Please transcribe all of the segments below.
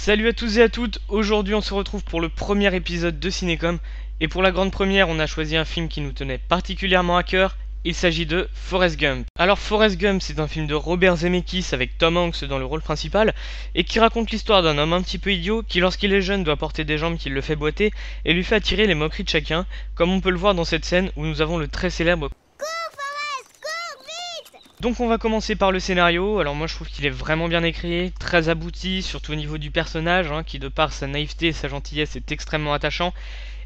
Salut à tous et à toutes, aujourd'hui on se retrouve pour le premier épisode de Cinécom et pour la grande première on a choisi un film qui nous tenait particulièrement à cœur, il s'agit de Forrest Gump. Alors Forrest Gump c'est un film de Robert Zemeckis avec Tom Hanks dans le rôle principal et qui raconte l'histoire d'un homme un petit peu idiot qui lorsqu'il est jeune doit porter des jambes qui le fait boiter et lui fait attirer les moqueries de chacun, comme on peut le voir dans cette scène où nous avons le très célèbre Donc on va commencer par le scénario. Alors moi je trouve qu'il est vraiment bien écrit, très abouti, surtout au niveau du personnage, qui de par sa naïveté et sa gentillesse est extrêmement attachant.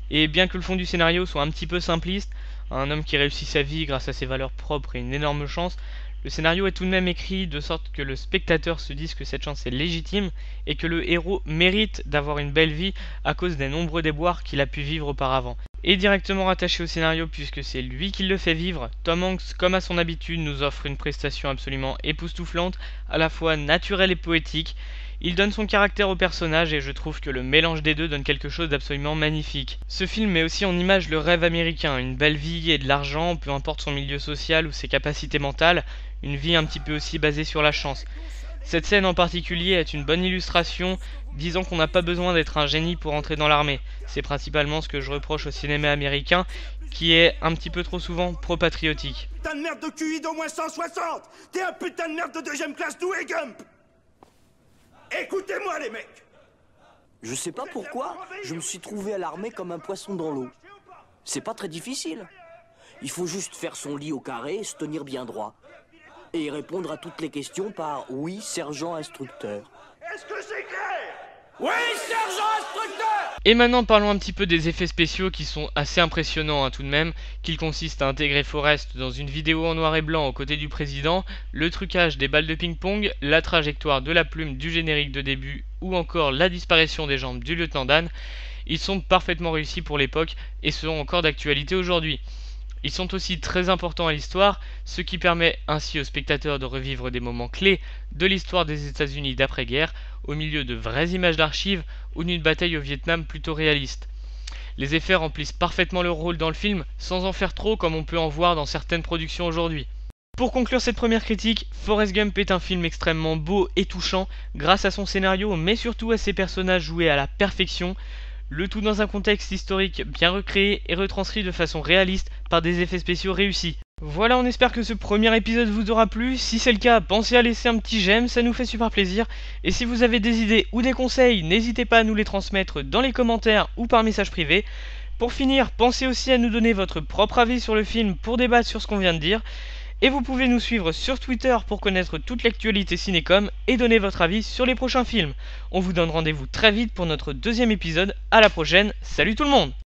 Et bien que le fond du scénario soit un petit peu simpliste, un homme qui réussit sa vie grâce à ses valeurs propres et une énorme chance, le scénario est tout de même écrit de sorte que le spectateur se dise que cette chance est légitime et que le héros mérite d'avoir une belle vie à cause des nombreux déboires qu'il a pu vivre auparavant. Et directement rattaché au scénario puisque c'est lui qui le fait vivre, Tom Hanks, comme à son habitude, nous offre une prestation absolument époustouflante, à la fois naturelle et poétique. Il donne son caractère au personnage et je trouve que le mélange des deux donne quelque chose d'absolument magnifique. Ce film met aussi en image le rêve américain, une belle vie et de l'argent, peu importe son milieu social ou ses capacités mentales, une vie un petit peu aussi basée sur la chance. Cette scène en particulier est une bonne illustration, disant qu'on n'a pas besoin d'être un génie pour entrer dans l'armée. C'est principalement ce que je reproche au cinéma américain, qui est un petit peu trop souvent pro-patriotique. Putain de merde de QI d'au moins 160. T'es un putain de merde de deuxième classe, d'où est Gump? Écoutez-moi les mecs. Je sais pas pourquoi, je me suis trouvé à l'armée comme un poisson dans l'eau. C'est pas très difficile. Il faut juste faire son lit au carré et se tenir bien droit. Et répondre à toutes les questions par « Oui, sergent instructeur ». Est-ce que c'est clair? Oui, sergent instructeur! Et maintenant parlons un petit peu des effets spéciaux qui sont assez impressionnants tout de même, qu'ils consistent à intégrer Forrest dans une vidéo en noir et blanc aux côtés du président, le trucage des balles de ping-pong, la trajectoire de la plume du générique de début ou encore la disparition des jambes du lieutenant Dan. Ils sont parfaitement réussis pour l'époque et seront encore d'actualité aujourd'hui. Ils sont aussi très importants à l'histoire, ce qui permet ainsi aux spectateurs de revivre des moments clés de l'histoire des États-Unis d'après-guerre, au milieu de vraies images d'archives ou d'une bataille au Vietnam plutôt réaliste. Les effets remplissent parfaitement leur rôle dans le film, sans en faire trop comme on peut en voir dans certaines productions aujourd'hui. Pour conclure cette première critique, Forrest Gump est un film extrêmement beau et touchant, grâce à son scénario mais surtout à ses personnages joués à la perfection, le tout dans un contexte historique bien recréé et retranscrit de façon réaliste par des effets spéciaux réussis. Voilà, on espère que ce premier épisode vous aura plu. Si c'est le cas, pensez à laisser un petit j'aime, ça nous fait super plaisir. Et si vous avez des idées ou des conseils, n'hésitez pas à nous les transmettre dans les commentaires ou par message privé. Pour finir, pensez aussi à nous donner votre propre avis sur le film pour débattre sur ce qu'on vient de dire. Et vous pouvez nous suivre sur Twitter pour connaître toute l'actualité cinécom et donner votre avis sur les prochains films. On vous donne rendez-vous très vite pour notre deuxième épisode. À la prochaine, salut tout le monde!